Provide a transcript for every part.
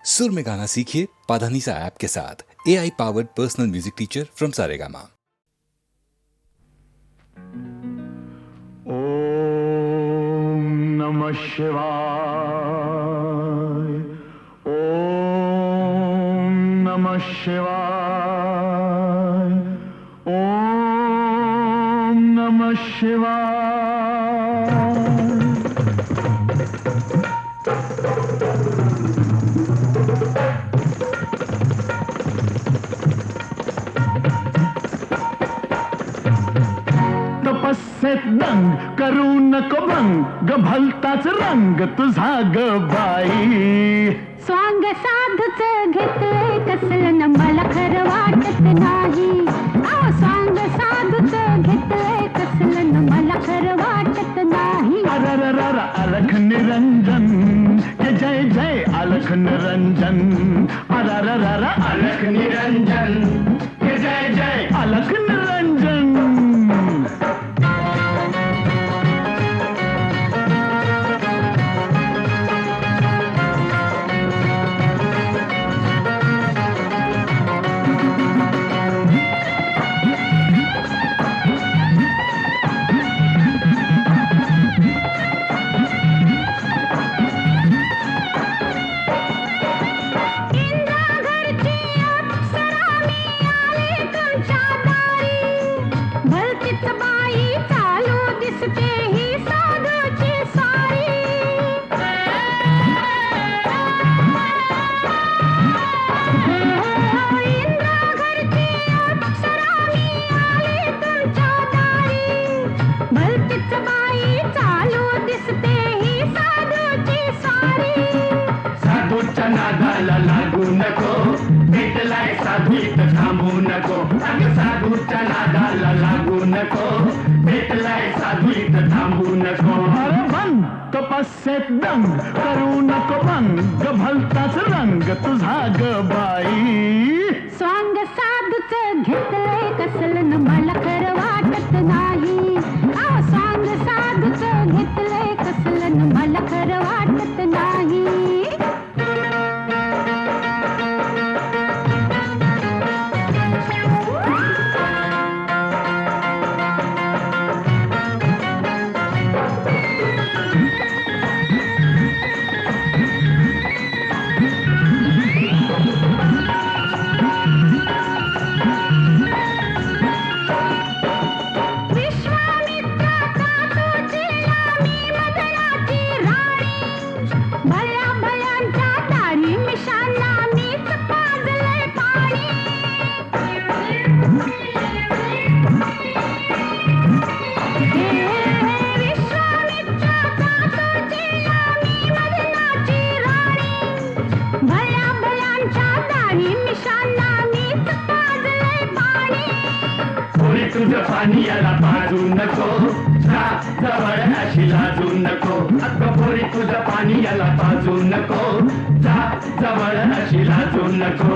सुर में गाना सीखिए पाधानीसा ऐप के साथ। AI powered personal music teacher from Saregama. ओम नमः शिवाय। ओम नमः शिवाय। ओम नमः शिवाय। तपस्येत दंग करू नको भंग भलताच रंग तुझा ग बाई। स्वांग साधूच घेतलंय कसलं न मला खरं वाटत नाही। स्वांग साधूच घेतलंय कसलं न मला खरं वाटत नाही। अरररर अलख निरंजन जय जय अलख निरंजन। अरररर अलख निरंजन जय जय अलख निरंजन। भलतीच बाई चालू दिसते ही साधूची सारी। इंद्रा घरची अप्सरा मी आली तुमच्या दारी। भलतीच बाई चालू दिसते ही साधूची सारी। साधूच्या नादाला लागू नको भेटलाय साधूत थांबू नको। अगं साधूच्या नादाला लागू नको भेटलाय साधूत थांबू नको। अरे बंद तपस्येत दंग करू नको भंग भलताच रंग तुझा ग बाई। स्वांग साधूच घेतलंय कसलं न मला खरं वाटत नाही। स्वांग साधूच घेतलंय कसलं न मला खरं वाटत नाही। विश्वामित्राचा तो चेला मी मदनाची राणी। भल्या भल्यांच्या दारी मिशांना मीच पाजलंय पाणी। विश्वामित्राचा तो चेला मी मदनाची राणी। भल्या भल्यांच्या दारी मिशांना मीच पाजलंय पाणी। कोणी तुझं पाणी याला पाजू नको जा जवळ अशी लाजू नको। अगं पोरी तुझं पाणी याला पाजू नको जा जवळ अशी लाजू नको।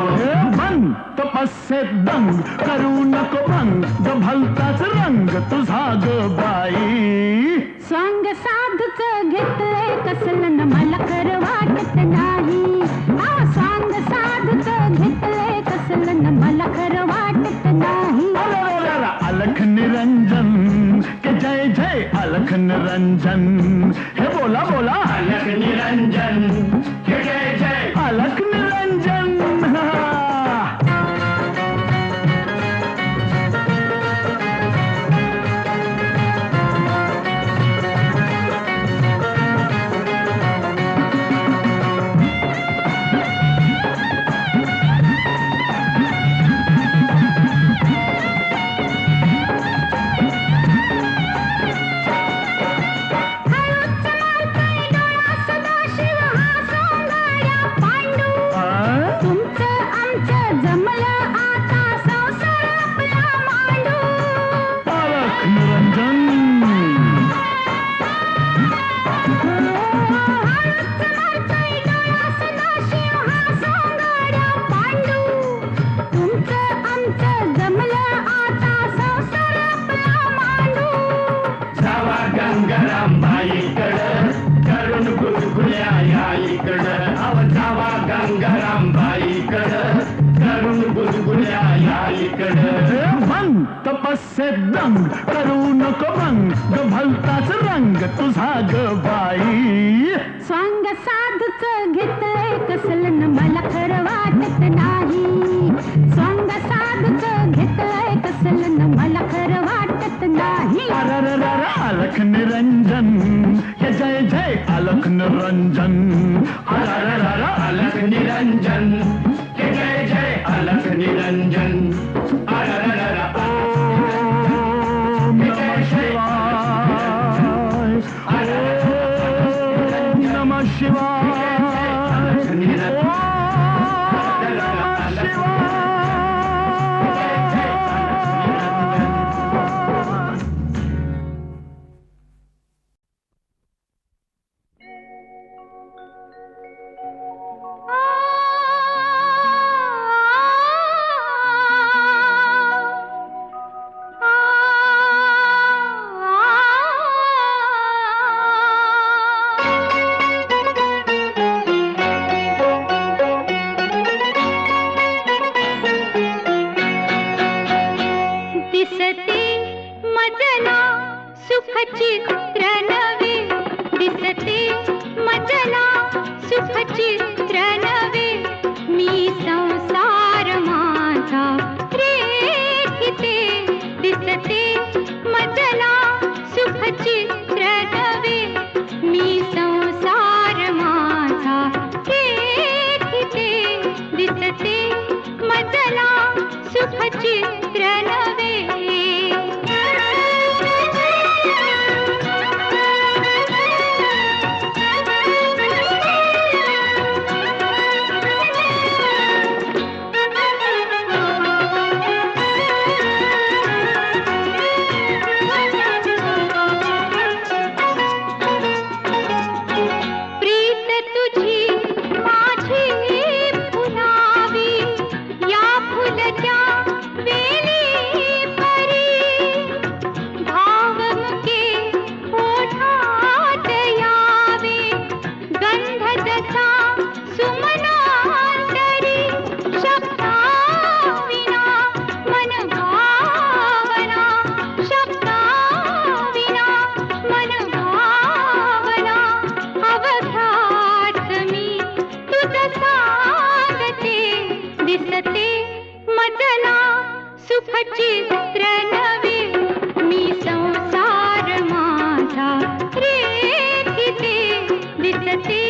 बंद तपस्येत दंग करू नको भंग भलताच रंग तुझा ग बाई। स्वांग साधूच घेतलंय कसलं न मला खरं वाटत नाही। स्वांग साधूच घेतलंय कसलं न मला खरं वाटत नाही। अलख निरंजन के जय जय अलख निरंजन। हे बोला बोला अलख निरंजन के जय जय अलख निरंजन। हळूच गंगारामबाईकडं करून गुदगुल्या या इकडं भंग तपस्से दंग करू नको भंग ग भलताच रंग तुझा ग बाई स्वांग साधूच घेतलंय कसलं न मला खरं वाटत नाही स्वांग साधूच घेतलंय कसलं न मला खरं वाटत नाही अरररर अलख निरंजन हे जय जय अलख निरंजन अरररर अलख निरंजन हे जय जय अलख निरंजन अरररर ओम नमः शिवाय ओम नमः शिवाय ओम नमः शिवाय दिसते मजला सुख चित्र नवे दिसते मजला सुख चित्र नवे मी संसार माझा रेखिते दिसते मजला सुख चित्र नवे मी संसार माझा रेखिते दिसते मजला सुख चित्र नवे प्रीत तुझी माझी फुलावी या फुलच्या वेली परी भावमुके ओठात यावे गंध जसा सुमनांतरी शब्दाविना मन भावना शब्दाविना मन भावना अवघात मी तुझ सांगते दिसते मजला सुख चित्र नवे मी संसार माझा रेखिते दिसते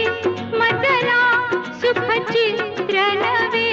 मजला सुख चित्र नवे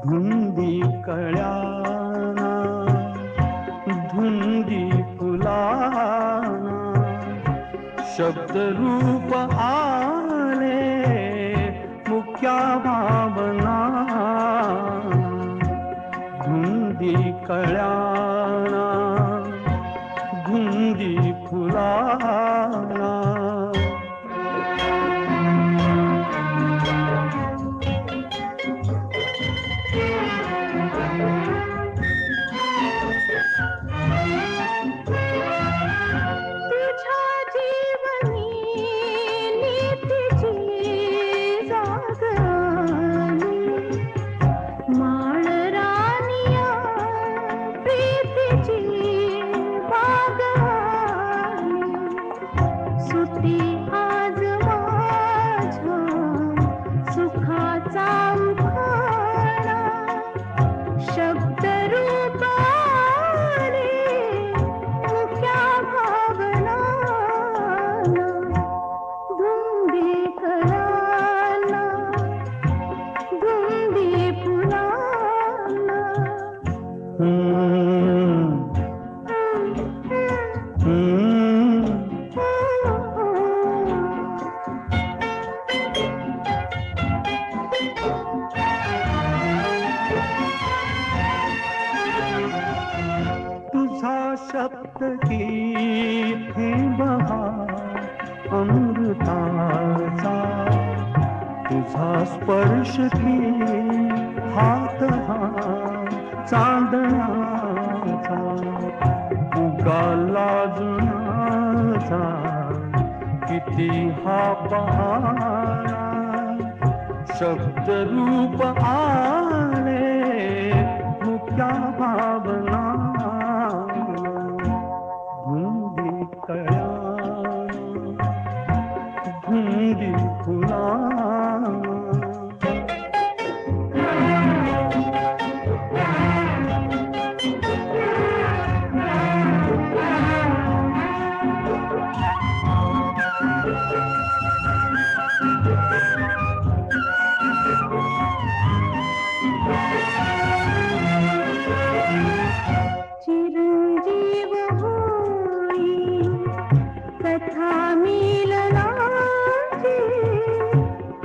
धुंदी कळ्याना धुंदी फुलाना शब्दरूप आले मुख्या भावना धुंदी कळ्याना धुंदी फुलाना सप्तकी बहार अमृताचा तुझा स्पर्श की हात हा चांदणाचा उगाला जुनाचा किती हा पहारा शब्दरूप आले मुख्या भावना धुंदी कळ्याना धुंदी फुलाना चिरंजीव होई कथा मिलनाची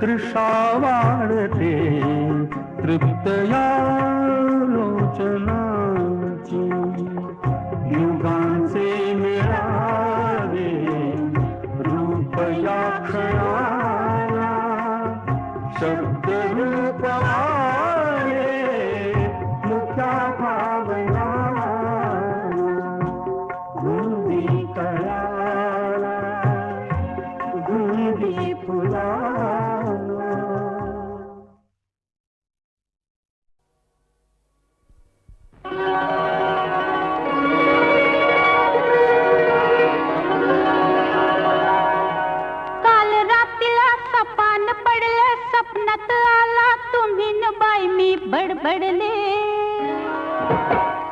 तृषा वाढते तृप्तया लोचनाची युगांचे मिळावे रूप या क्षणाला शब्द रूप आले मुख्या भावना धुंदी कळ्याला धुंदी फुलाला काल रात्रीला सपान पडलं स्वप्नात आला तुम्ही न बाई मी बडबडले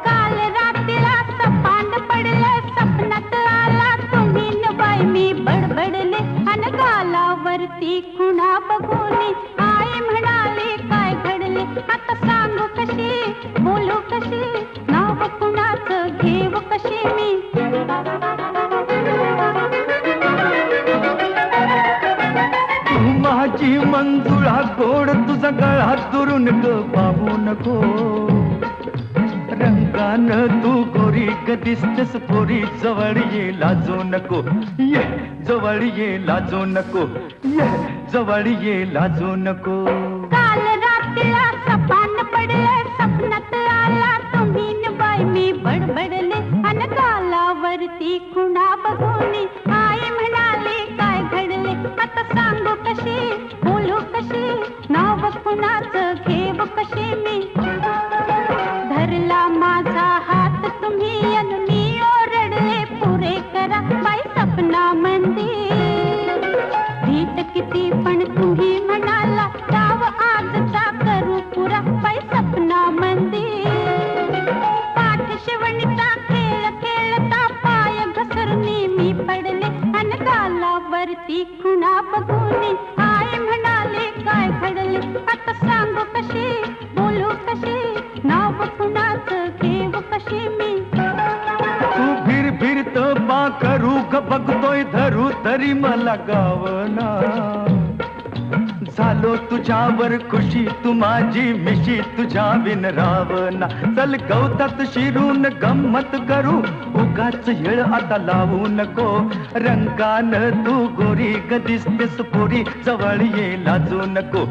काल रात्रीला सपान पडलं स्वप्नात आला तुम्ही न बाई मी बडबडले अन गालावरती खुणा बघून आई म्हणाली काय घडले आता सांगू कशी बोलू कशी नाव कुणाचं घेऊ कशी मी माझी मंजुळा गोड तुझा गळा दुरून ग बाबू नको रंगानं तू गोरी ग दिसतेस पोरी जवळ ये लाजू नको ये जवळ ये लाजू नको ये जवळ ये लाजू नको काल रात्रीला सपान पडलं स्वप्नात आला तुम्ही न बाई मी बडबडले अन गालावरती खुणा बघून आई म्हणाली काय घडले आता सांगू कशी बोलू कशी नाव कुणाचं घेऊ कशी मी धरला माझा हात तुम्ही अन मी ओरडले पुरे करा बाई सपना मंदिर भीत किती पण तुम्ही म्हणाला जाव आजचा नाव कुणाचं घेव कशी मी. तू भिरभिरत बा करू ग बघतोय धरू तरी मला गावना. झालो तुझ्यावर खुशी तू माझी मिशी तुझ्या बिन रावना. चल गवतात शिरून गंमत करू उगाच येळ आता लावू नको. रंगान तू गोरी ग दिसतेस पोरी जवळ ये लाजू नको.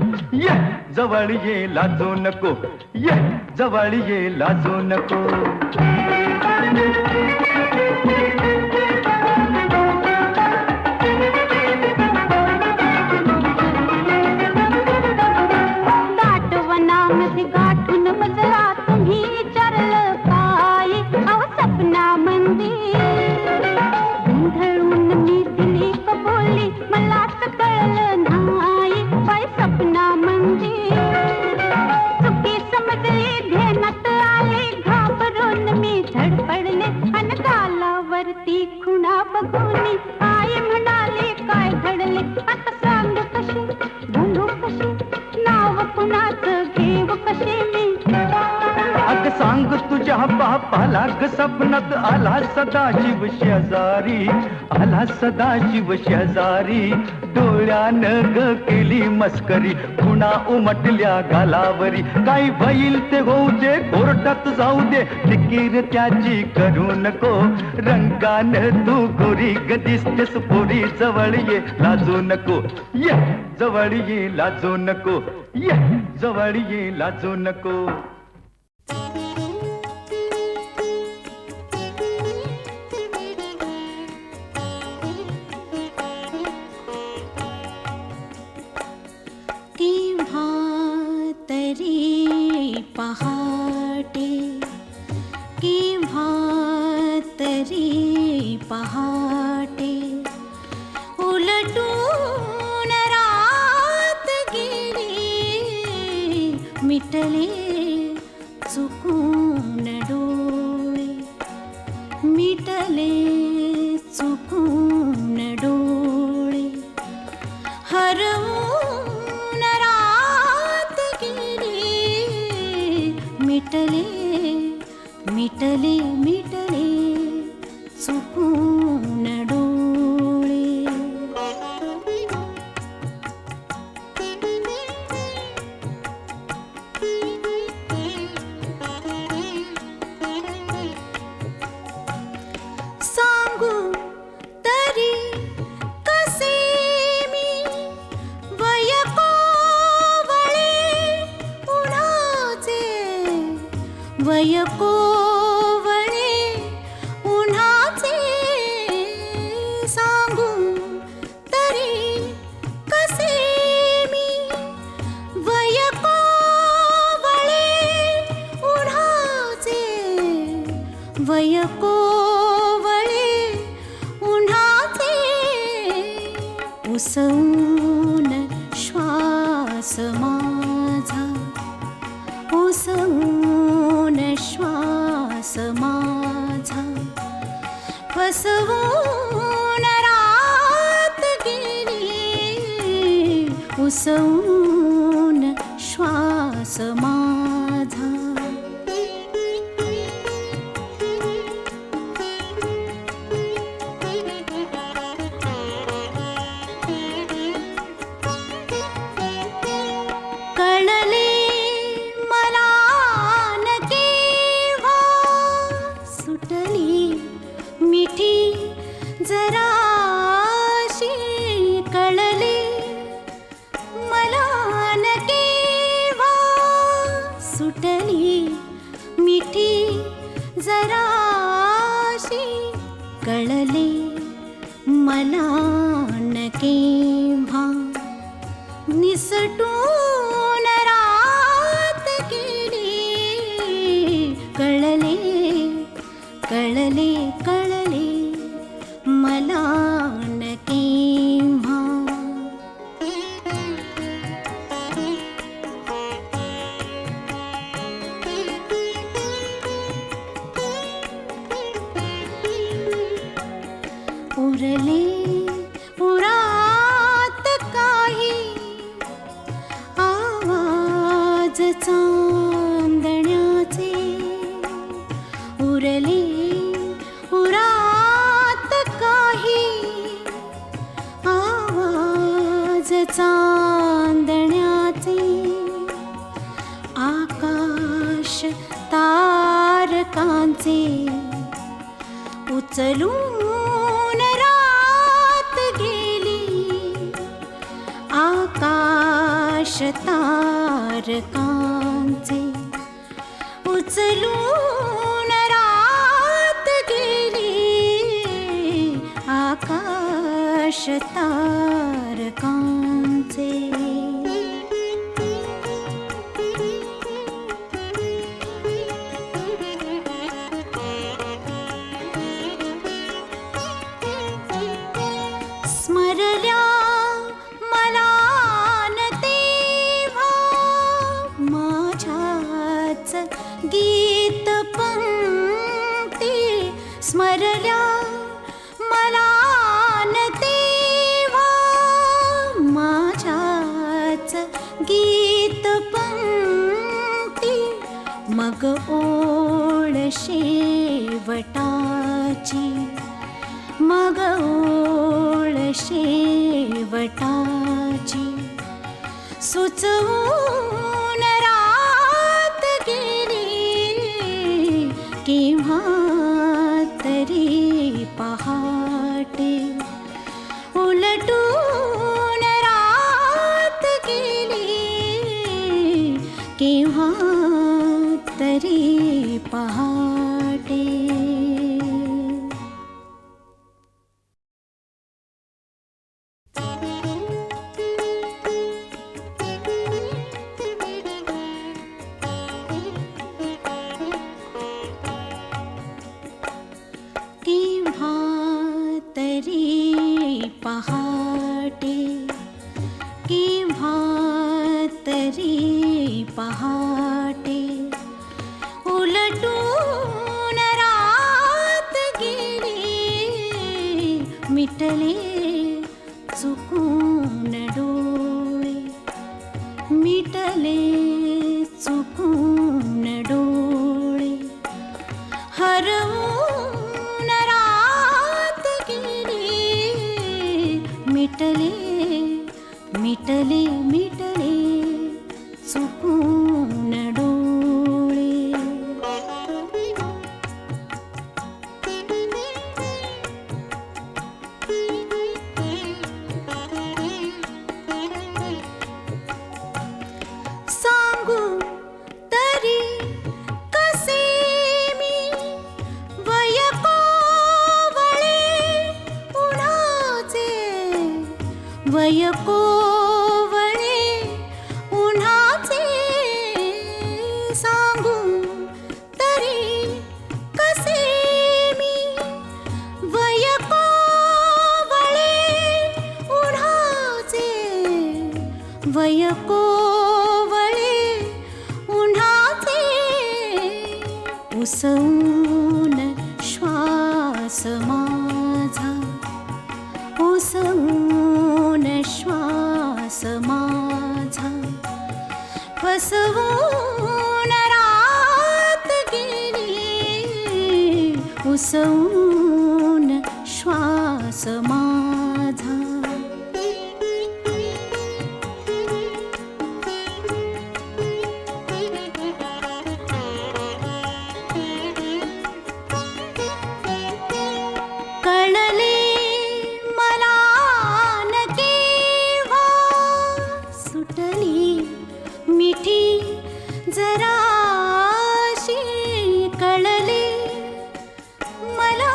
ये जवळ ये लाजू नको. ये जवळ ये लाजू नको. दाटवनामध्ये गाठून मजरा तुम्ही विचारलं काय. अहो सपना मंदिर गोंधळून मी दिली कबोली मलाच कळलं नाही. बाई सपना मंदिर चुकी समजली ध्यानात आले घाबरून मी धडपडले अन गालावरती खुणा बघून आई म्हणाले काय घडले. आता सांग कशी बोलू कशी नाव कुणाचं घेव कशी मी. अग सांग तुझ्या बापाला ग सपनात आला सदाशिव शेजारी. आला सदाशिव शेजारी. डोळ्यानं ग केली मस्करी खुणा उमटल्या गालावरी. काही भईल ते होऊ दे कोर्टात जाऊ दे फिकीर त्याची करू नको. रंगान तू गोरी ग दिसतेस पोरी जवळ ये लाजू नको. ये जवळ ये लाजू नको. ये जवळ ये लाजू नको. केव्हा तरी पहाटे केव्हा तरी पहाटे उलटून रात गेली मिटले चुकून डोळे मिटले चुकून डोळे हरवून रात गेली मिटले मिटले मिटले चुकून डोळे. सांगू तरी कसे मी वय कोवळे उन्हाचे वय कोवळे उन्हाचे. सांगू तरी कसे मी वय कोवळे उन्हाचे वय कोवळे उन्हाचे. उसवून श्वास माझा उसवून श्वास माझा फसवून रात गेली उसवून श्वास माझा. कळले मला न केव्हा सुटली मिठी जराशी. कळले मला न केव्हा सुटली मिठी जराशी. कळले मला न केव्हा निसटून रात गेली. कळले कळले कळले मला न केव्हा. उरले उरात काही आवाज चांदण्याचा तारकांचे उचलून रात गेली आकाश तारकांचे उचलून रात गेली आकाश तारकांचे स्मरल्या मला न तेव्हा माझ्याच गीत पंक्ती स्मरल्या मला न तेव्हा माझ्याच गीत पंक्ती मग ओळ शेवटाची मग ओळ शेवटाची सुचवून रात गेली केव्हा तरी पहाटे उलटून रात गेली केव्हा तरी पहाटे केव्हा तरी पहाटे केव्हा तरी पहाटे उलटून रात गेली मिटले चुकून डोळे मिटले चुकून डोळे हरवून रात गेली मिटले मिटले मिटले चुकून डोळे सांगू तरी कसे मी वय कोवळे उन्हाचे वय कोवळे उन्हाचे सांगू तरी कसे मी वय कोवळे उन्हाचे वय कोवळे उन्हाचे उसवून श्वास माझा उसवून श्वास माझा फसवून रात गेली उसवून श्वास माझा कळले मला न केव्हा सुटली मिठी जराशी कळले मला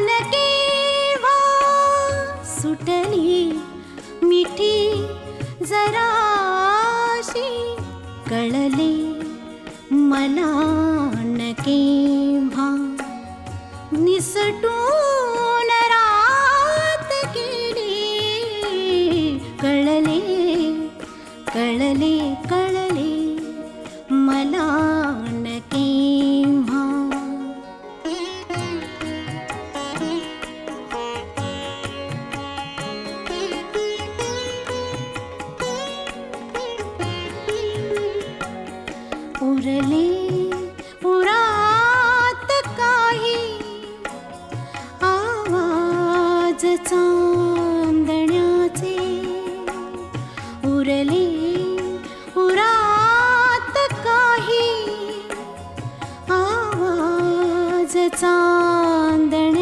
न केव्हा सुटली मिठी जराशी कळले मला न केव्हा निसटून रात गेली कळले कळले कळले मला न केव्हा उरले उरात काही आवाज चांदण्याचे उरले उरात काही चांदण्याचे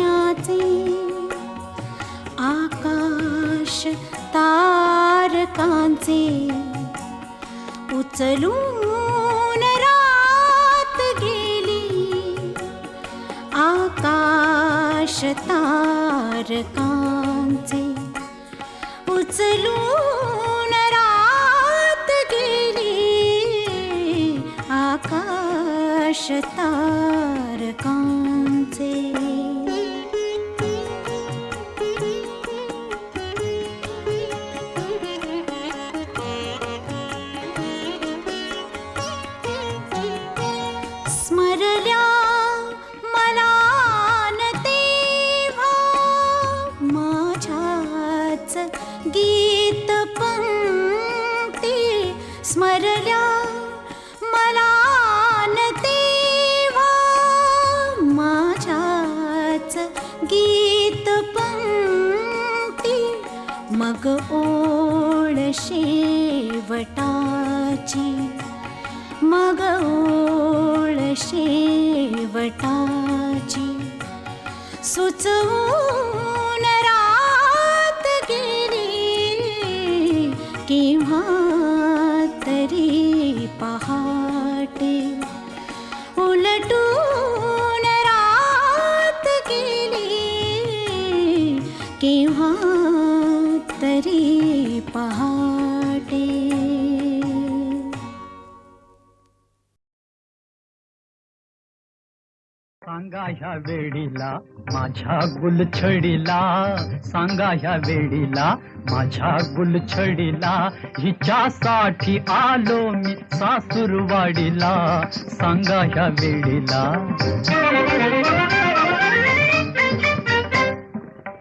आकाश तारकांचे उचलून रात गेली आकाश तारकांचे उचलून रात गेली आकाश तारकांचे स्मरल्या मला न तेव्हा माझ्याच गीत पंक्ती स्मरल्या मला न तेव्हा माझ्याच गीत पंक्ती मग ओळ शेवटाची मग ओळ शेवटाची सुचवून रात गेली केव्हा तरी पहाटे उलटून रात गेली केव्हा तरी पहाटे सांगा ह्या वेळीला माझ्या गुलछडीला सांगा ह्या वेळीला माझ्या गुलछडीला हिच्यासाठी आलो मी सासूरवाडीला सांगा ह्या वेळीला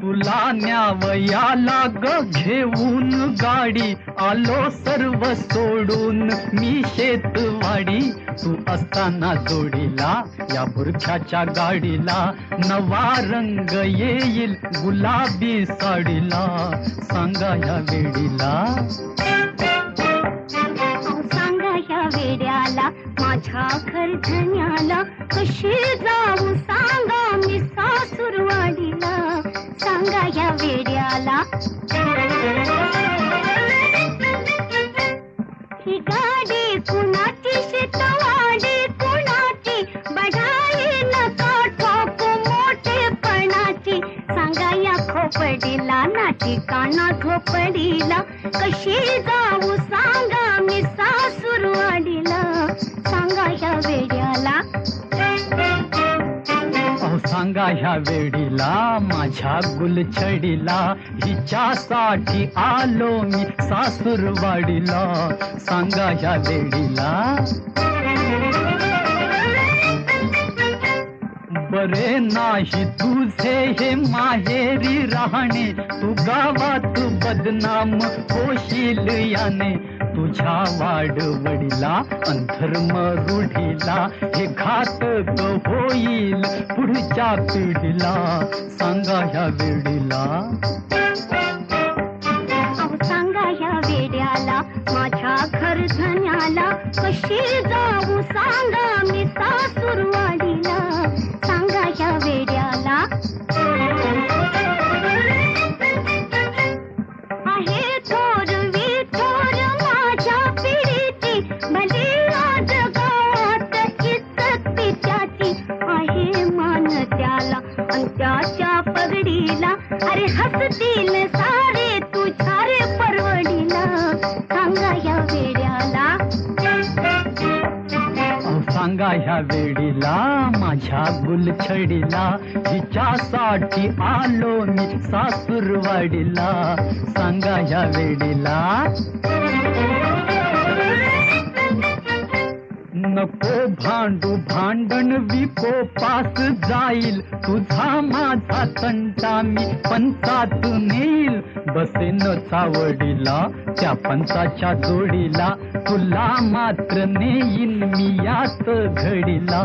तुला न्यावयाला ग घेऊन गाडी आलो सर्व सोडून मी शेतवाडी तू असताना जोडीला या बुरख्याच्या गाडीला नवा रंग येईल गुलाबी साडीला सांगा या वेडीला सांगा या वेड्याला माझ्या घरधन्याला कशी जाऊ सांगा मी सासूरवाडीला सांगा या वेड्याला ही गाडी कुणाची शेतवाडी कुणाची बढाई नका ठोकू मोठेपणाची सांगा या खोपडीला नाची काना झोपडीला कशी जाऊ सांगा मी सासूरवाडीला सांगा या वेड्याला सांगा ह्या वेडीला माझ्या गुलछडीला हिच्यासाठी आलो मी सासूरवाडीला सांगा ह्या वेडीला बरे नाही तुझे हे माहेरी राहणे तू गावात बदनाम होशील याने तुझ्या वाडवडीला अंधर्म रूढीला हे घातक होईल पुढच्या पिढीला सांगा ह्या वेडीला सांगा या वेड्याला माझ्या घरधन्याला कशी जाऊ सांगा मी सासूरवाडीला सांगा या वेड्याला आहे थोर विठोर माझ्या पिढीची भले आज गावात इज्जत तिच्याची आहे मान त्याला आणि त्याच्या पगडीला अरे हसतील सारे तुझ्या रे परवडीला सांगा या वेड्याला सांगा ह्या वेडीला माझ्या गुलछडीला हिच्यासाठी आलो मी सासूरवाडीला सांगा ह्या वेडीला नको भांडू भांडण विकोपास जाईल तुझा माझा तंटा मी पंचात नेईल बसेन चावडीला त्या पंचाच्या जोडीला तुला मात्र नेईन मी याच घडीला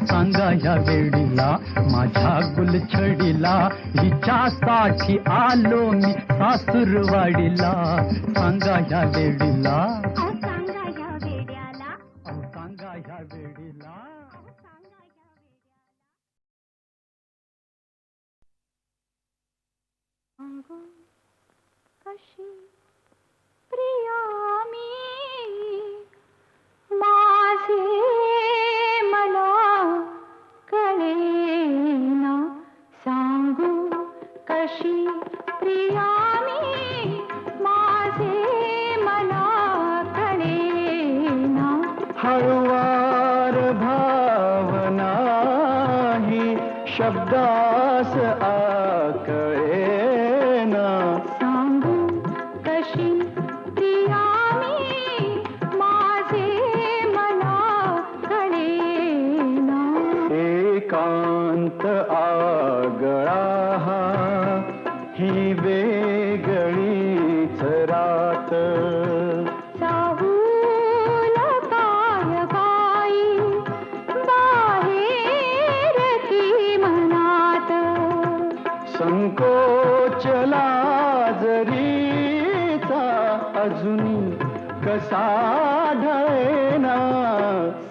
सांगा ह्या वेडीला माझ्या गुलछडीला हिच्यासाठी आलो मी सासूरवाडीला सांगा ह्या वेडीला सांगा ह्या वेडीला सांगू कशी प्रिया मी माझे मला कळेना सांगू कशी प्रिया मी माझे मला कळेना हळुवार भावना ही शब्दास आकळेना सांगू कशी प्रिया मी माझे मला कळेना एकांत आगळा हा ही वेगळीच रात चाहूल काय बाई बाहेर की मनात संकोचला जरीचा अजून कसा ढळेना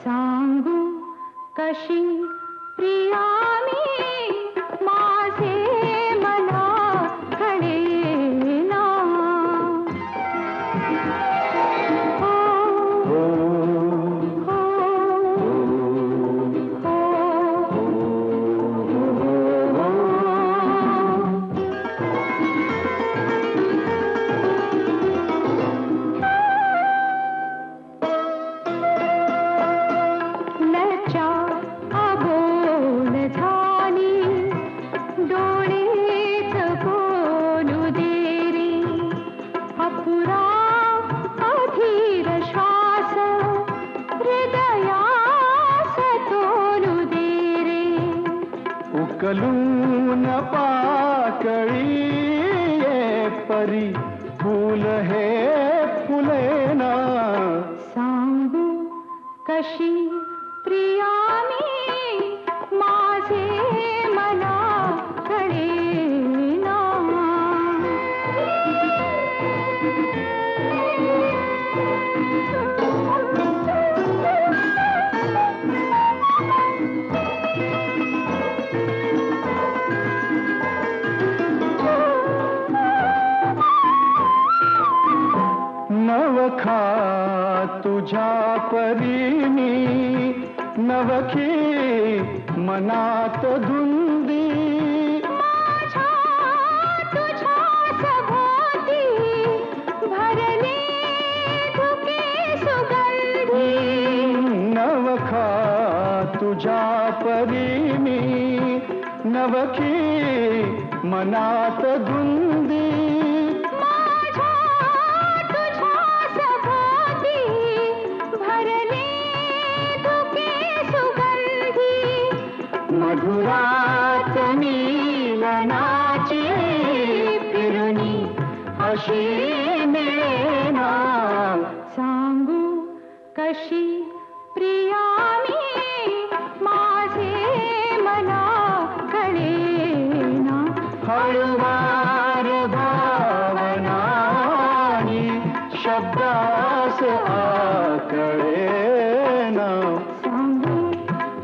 सांगू कशी प्रिया मी माझे मला कळेना हो, हो, हो, लज्जा अबोल झाली डोळेच बोलू दे रे अपुरा अधीर श्वास हृदयास तोलू दे रे उकलून पाकळी ये परी फूल हे फुलेना सांगू कशी प्रिया मी माझे मला कळेना नवखा तुझ्या परीनी नवखी मनात धुंदी माझ्या तुझ्या सभोवती भरले धुके सुगंधी नवखा तुझ्या परीनी नवखी मनात धुंदी माझ्या तुझ्या सभोवती भरले धुके सुगंधी मधुरात नीलनाची फिरुनी अशी मिळेना सांगू कशी प्रिया मी माझे मला कळेना हळुवार भावना ही शब्दास आकळेना सांगू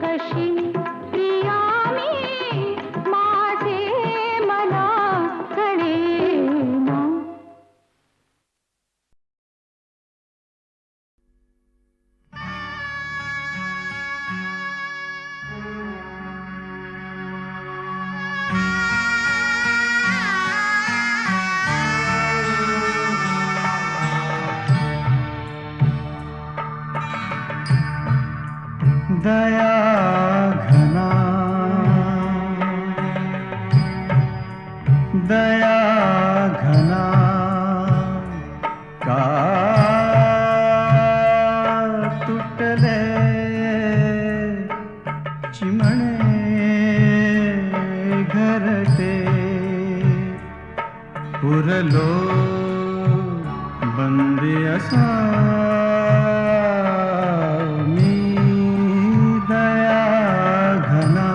कशी प्रिया मी माझे मला कळेना दया घना दया घना का तुटले चिमणे घरटे पुरलो बंदी असा मी दया घना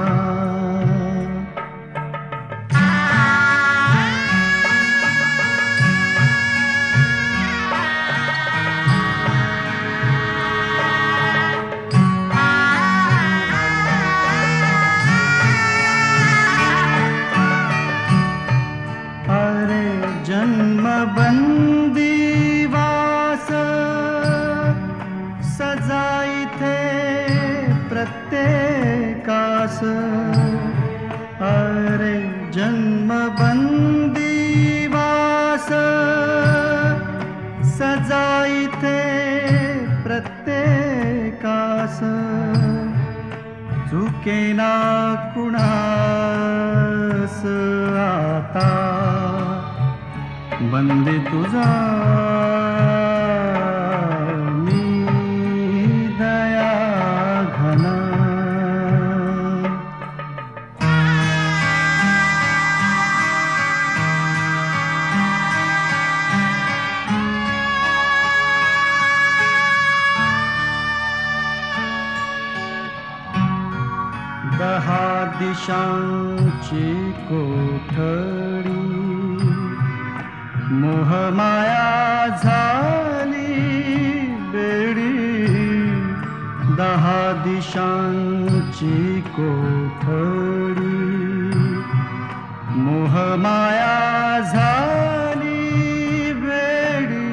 अरे वास, अरे जन्मबंदी वास, सजाईते प्रत्येकास, चुकेना कुणास आता बंदी तुझा मी दया घना. दहा दिशांची कोठडी, मोहमाया झाली बेडी. दहा दिशांची कोठडी, मोहमाया झाली बेडी.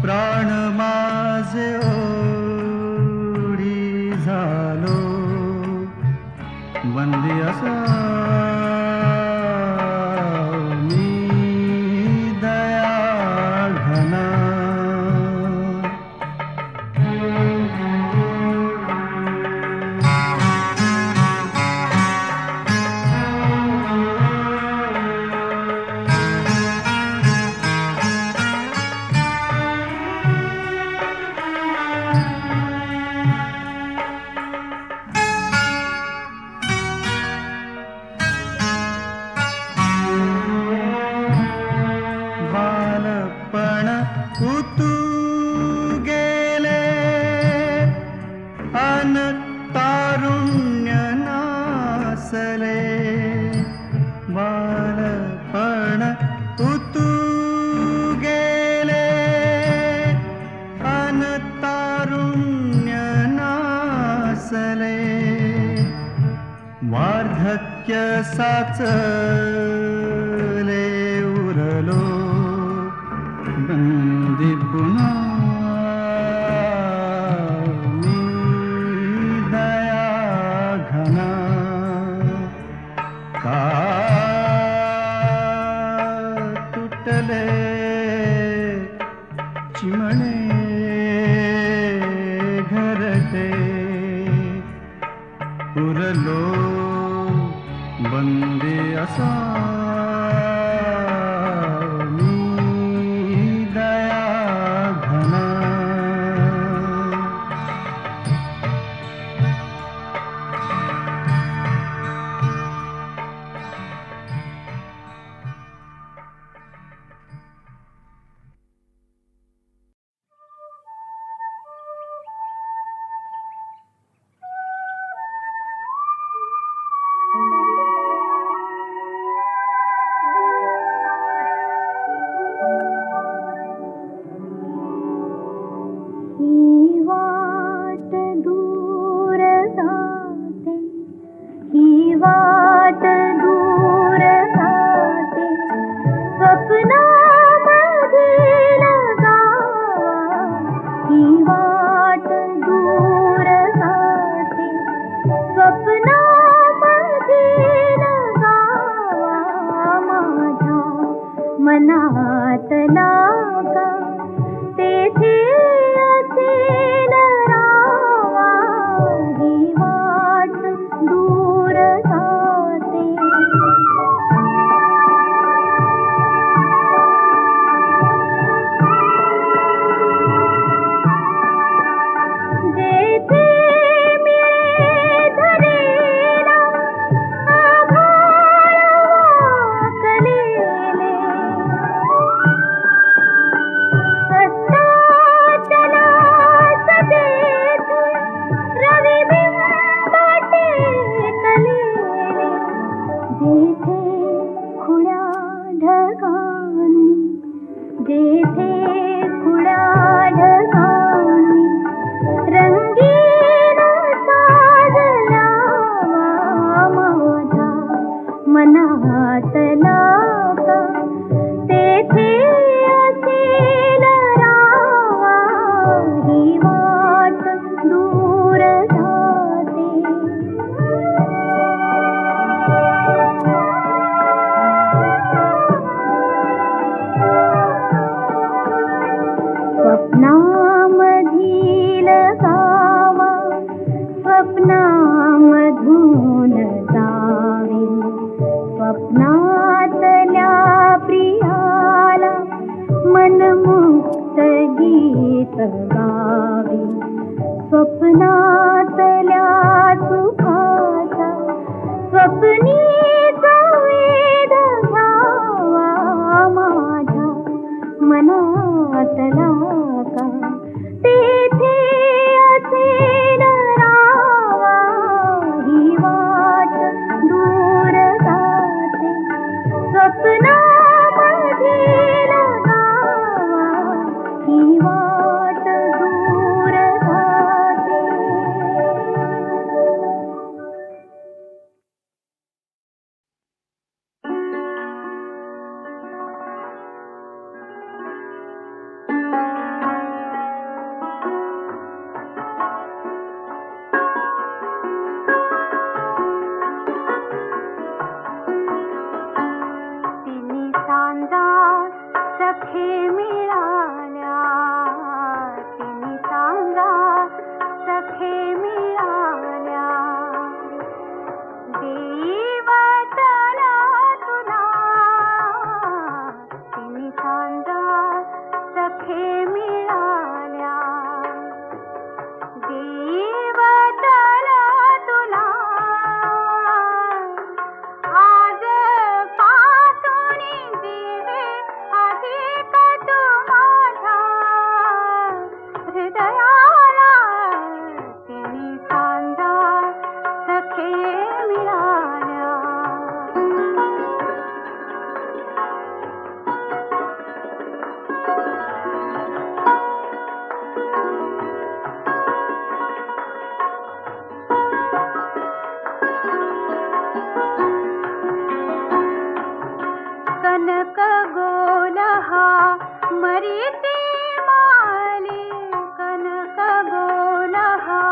प्राण माझे ओढी झालो बंदी असा मी दया घना. बालपण उतू गेले अन तारुण्य नासले. बालपण उतू गेले अन तारुण्य नासले. वार्धक्य साचले उरलो बंदी पुन्हा मी दया घना. का तुटले चिमणे घरटे, उरलो बंदी असा मी दया घना. मनातला का तेथे असेल रावा. ही गावी स्वप्नातल्या सुखाचा स्वप्नीचा वेध घ्यावा माझ्या मनातला का तेथे असेल रावा ही वाट दूर जाते स्वप्नामधील गावा ही वाट दूर जाते. तिन्ही सांजा सखे मिळाल्या तिन्ही सांजा सखे मिळाल्या देवतला तुला तिन्ही सांजा सखे मिळाल्या देवतला तुला आज पासून जीवे अधिक तू माझ्या हृदयाला तिन्ही सांजा सखे मिळाल्या. कनक गोल हा मरीची माली कनक गोल हा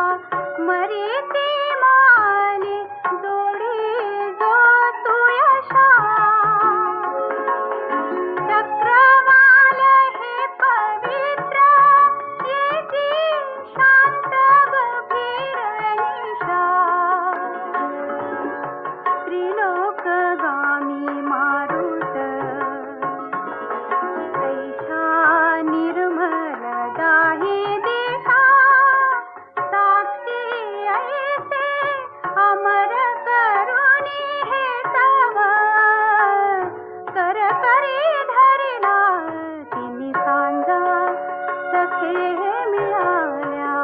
मरीची माली जोडी जो तुयशा चक्रवाल हे पवित्र येची शांत गंभीर निशा त्रिलोकगामी मारुत तैषा निर्मल दाही दिशा साक्षी ऐसे अमर करुणी हे तव कर करी धरिला तिन्ही सांजा सखे मिळाल्या.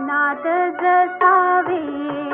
नाद जसा वेणू